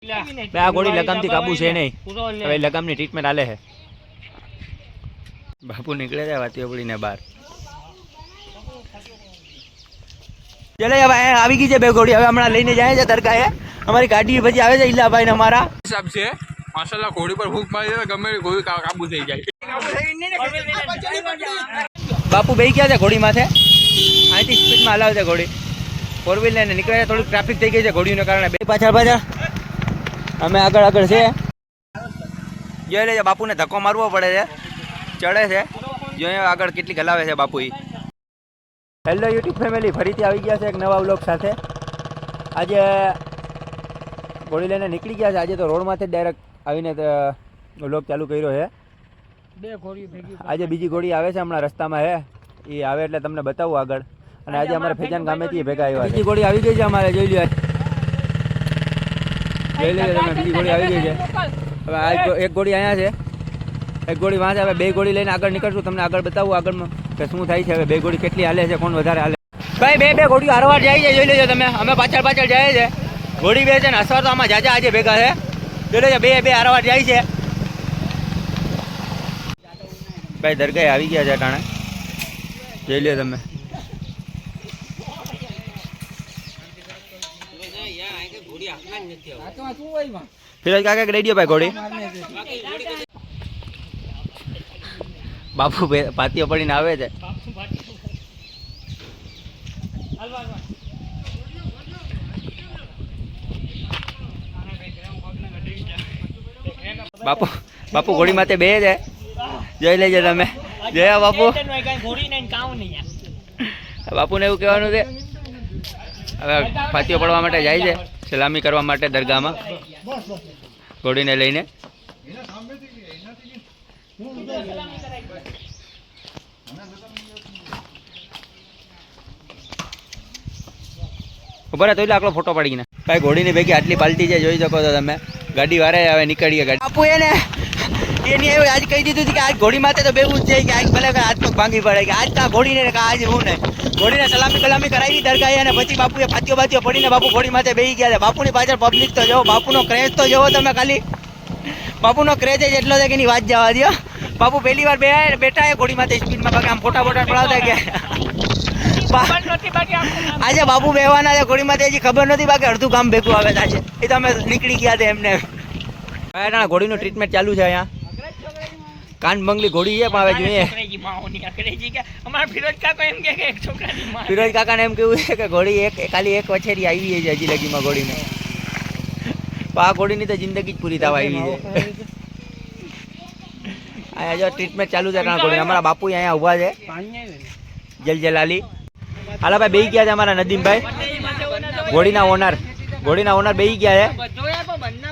આ ઘોડી લગામથી કાબુ છે નહીં, હવે લગામની ટ્રીટમેન્ટ આલે છે. બાપુ નીકળે છે વાતીઓ પડીને બહાર. ચલે હવે આવી ગઈ છે બે ઘોડી, હવે હમણાં લઈને જાય છે દરગાહે. અમારી ગાડી પછી આવે છે ઈલાભાઈ ને અમારા હિસાબ છે. માશાલ્લાહ ઘોડી પર ભૂખ મારી દે ગમે ઘોડી કાબુ થઈ જાય. બાપુ બેસી ગયા છે ઘોડી માથે, અહીંથી સ્પીડમાં હલાવે છે ઘોડી. ફોર વ્હીલ લઈને નીકળે, થોડીક ટ્રાફિક થઈ ગઈ છે ઘોડીને કારણે. બે પાછળ અમે આગળ છે. જોઈ લેજો બાપુને ધક્કો મારવો પડે છે, ચડે છે. જોઈએ આગળ કેટલી હલાવે છે બાપુ. હેલો યુટ્યુબ ફેમિલી, ફરીથી આવી ગયા છે એક નવા વ્લોગ સાથે. આજે ઘોડી લઈને નીકળી ગયા છે. આજે તો રોડમાંથી જ ડાયરેક્ટ આવીને વ્લોગ ચાલુ કર્યો છે. આજે બીજી ઘોડી આવે છે હમણાં રસ્તામાં છે, એ આવે એટલે તમને બતાવું આગળ. અને આજે અમારે ફેજાન ગામેથી ભેગા આવ્યા. બીજી ઘોડી આવી ગઈ છે અમારે, જોઈ લો. જોઈ લેજો તમે, બીજી ઘોડી આવી ગઈ છે. હવે આ એક ઘોડી અહીંયા છે, એક ઘોડી વાંચે. હવે બે ઘોડી લઈને આગળ નીકળશું, તમને આગળ બતાવું આગળમાં કે શું થાય છે. હવે બે ઘોડી કેટલી હાલે છે, કોણ વધારે હાલે. ભાઈ બે ઘોડીઓ હરવાર જાય છે, જોઈ લેજો તમે. અમે પાછળ જાય છે ઘોડી બે છે ને. અસવાર તો આમાં જાજા આજે ભેગા છે, જોઈ લેજો. બે હરવાર જાય છે. ભાઈ દરગાહ આવી ગયા છે અટાણે, જોઈ લો તમે. ફિરોજ કાકા રેડિયો ભાઈ ઘોડી. બાપુ પાતીઓ પડીને આવે છે. બાપુ ઘોડી માથે બે છે, જોઈ લેજો તમે. જોયા બાપુ, બાપુને એવું કહેવાનું છે હવે પાતીઓ પડવા માટે જાય છે, સલામી કરવા માટે દરગાહમાં ઘોડીને લઈને. ઉભા તો એટલે આટલો ફોટો પડીને ભાઈ ઘોડીની ભેગી આટલી પાલટી છે, જોઈ શકો છો તમે. ગાડી વારે હવે નીકળીએ ગાડી. બાપુ એને એની એવું આજ કહી દીધું કે આજ ઘોડી માથે તો બેવું જ છે કે આજ ભલે હાથ પગ ભાંગી પડે કે આજ કા ઘોડીને આજ હું નહીં. ઘોડીને સલામી કરાવી દરગાહે અને પછી બાપુએ પાતીઓ પડીને બાપુ ઘોડી માથે બેસી ગયા છે. બાપુની પાછળ પબ્લિક તો જોવો, બાપુનો ક્રેઝ તો જોવો તમે ખાલી. બાપુનો ક્રેઝ જ એટલો છે કે એની વાત જવા દો. બાપુ પહેલી વાર બેઠા છે ઘોડી માથે સ્પીડમાં, બાકી આમ ફોટા પડાવતા ગયા. આજે બાપુ બેહવાના છે ઘોડી માથે, હજી ખબર નથી, બાકી અડધું કામ ભેગું આવે છે આજે. એ તમે નીકળી ગયા હતા એમને. ઘોડીનું ટ્રીટમેન્ટ ચાલુ છે અહીંયા. કાન બંગલી ઘોડી છે પણ હવે જોઈએ. ફિરોજ કાકાને એમ કેવું છે કે ઘોડી ખાલી એક વછેરી આવી છે હજી લગીમાં ઘોડીને. આ ઘોડીની તો જિંદગી જ પૂરી થવા આવી છે. અહીંયા જો ટ્રીટમેન્ટ ચાલુ છે ઘોડી. અમારા બાપુ અહીંયા ઊભા છે, જલજલાલી. હાલા ભાઈ બેસી ગયા છે અમારા નદીમભાઈ, ઘોડીના ઓનર બેસી ગયા છે.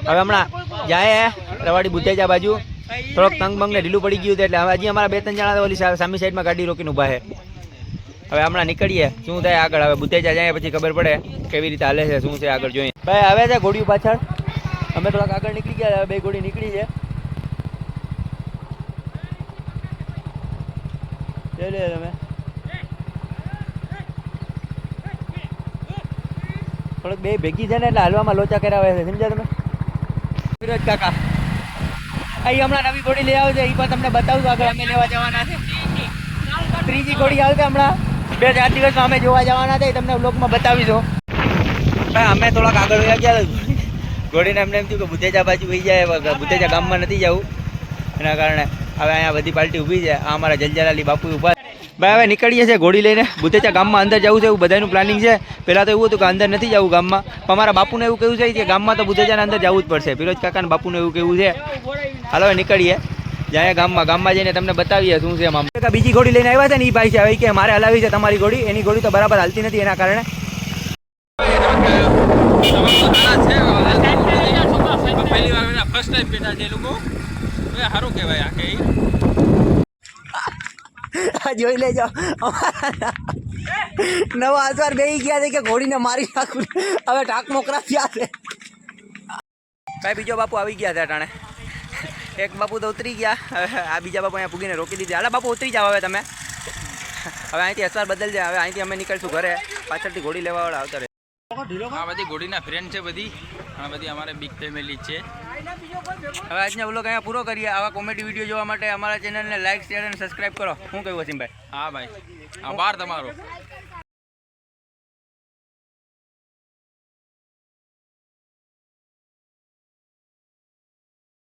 હવે હમણાં જાય રવાડી બુદ્ધેજા બાજુ. થોડોક તંગ બંગને ઢીલું પડી ગયું એટલે હવે હજી અમારા બે ત્રણ જણા ઓલી સામી સાઈડમાં ગાડી રોકીને ઊભા છે. હવે હમણાં નીકળીએ, શું થાય આગળ. હવે બુદ્ધેજા જાય પછી ખબર પડે કેવી રીતે હાલે છે, શું છે આગળ જોઈએ. ભાઈ આવે છે ઘોડીઓ પાછળ, અમે થોડાક આગળ નીકળી ગયા. હવે બે ઘોડી નીકળી છે, જોઈ લે તમે. થોડુંક બે ભેગી છે ને એટલે હાલવામાં લોચા કરાવે છે, સમજ્યા તમે. ફિરોજ કાકા અહીં હમણાં નવી ઘોડી લઈ આવે છે, એ પણ તમને બતાવું આગળ. અમે લેવા જવાના છે, ત્રીજી ઘોડી આવશે હમણાં 2-4 દિવસમાં અમે જોવા જવાના છે, એ તમને વ્લોગમાં બતાવીશું. ભાઈ અમે થોડાક આગળ વયા ગયા, ઘોડીને એમને એમ થયું કે બુદ્ધેજા બાજુ વહી જાય, બુદ્ધેજા ગામમાં નથી જવું, એના કારણે હવે અહીંયા બધી પાર્ટી ઊભી છે. આ અમારા જલજલાલી બાપુ ઊભા. ભાઈ હવે નીકળીએ છીએ ઘોડી લઈને. બુદ્ધેજા ગામમાં અંદર જવું છે એવું બધાનું પ્લાનિંગ છે. પહેલાં તો એવું હતું કે અંદર નથી જવું ગામમાં, પણ અમારા બાપુને એવું કેવું છે કે ગામમાં તો બુદ્ધેજાના અંદર જવું જ પડશે. ફિરોજ કાકાને બાપુને એવું કેવું છે. હાલો હવે નીકળીએ, જાય ગામમાં જઈને તમને બતાવીએ શું છે એમ. બીજી ઘોડી લઈને આવ્યા છે ને એ ભાઈ છે, હવે કે મારે હલાવી છે તમારી ઘોડી. એની ઘોડી તો બરાબર હાલતી નથી, એના કારણે જોઈ લેજો નવા અસવાર બેસી ગયા છે કે ઘોડીને મારી નાખું. હવે ટાક મોકરા થયા છે. ભાઈ બીજો બાપુ આવી ગયા છે અટાણે. એક બાપુ તો ઉતરી ગયા, આ બીજા બાપુ અહીંયા પૂગીને રોકી દીધી. હાલા બાપુ ઉતરી જાવ હવે તમે. હવે અહીંથી અસવાર બદલજે. હવે અહીંથી અમે નીકળશું ઘરે, પાછળથી ઘોડી લેવાવાળા આવતા રહે. આ બધી ઘોડીના ફ્રેન્ડ છે બધી. આ બધી અમારે બિગ ફેમિલી છે. હવે આજનો વ્લોગ અહીંયા પૂરો કરીએ. આવા કોમેડી વિડીયો જોવા માટે અમારા ચેનલને લાઈક શેર અને સબસ્ક્રાઈબ કરો. શું કહ્યું વસીમભાઈ? હા ભાઈ, આભાર તમારો.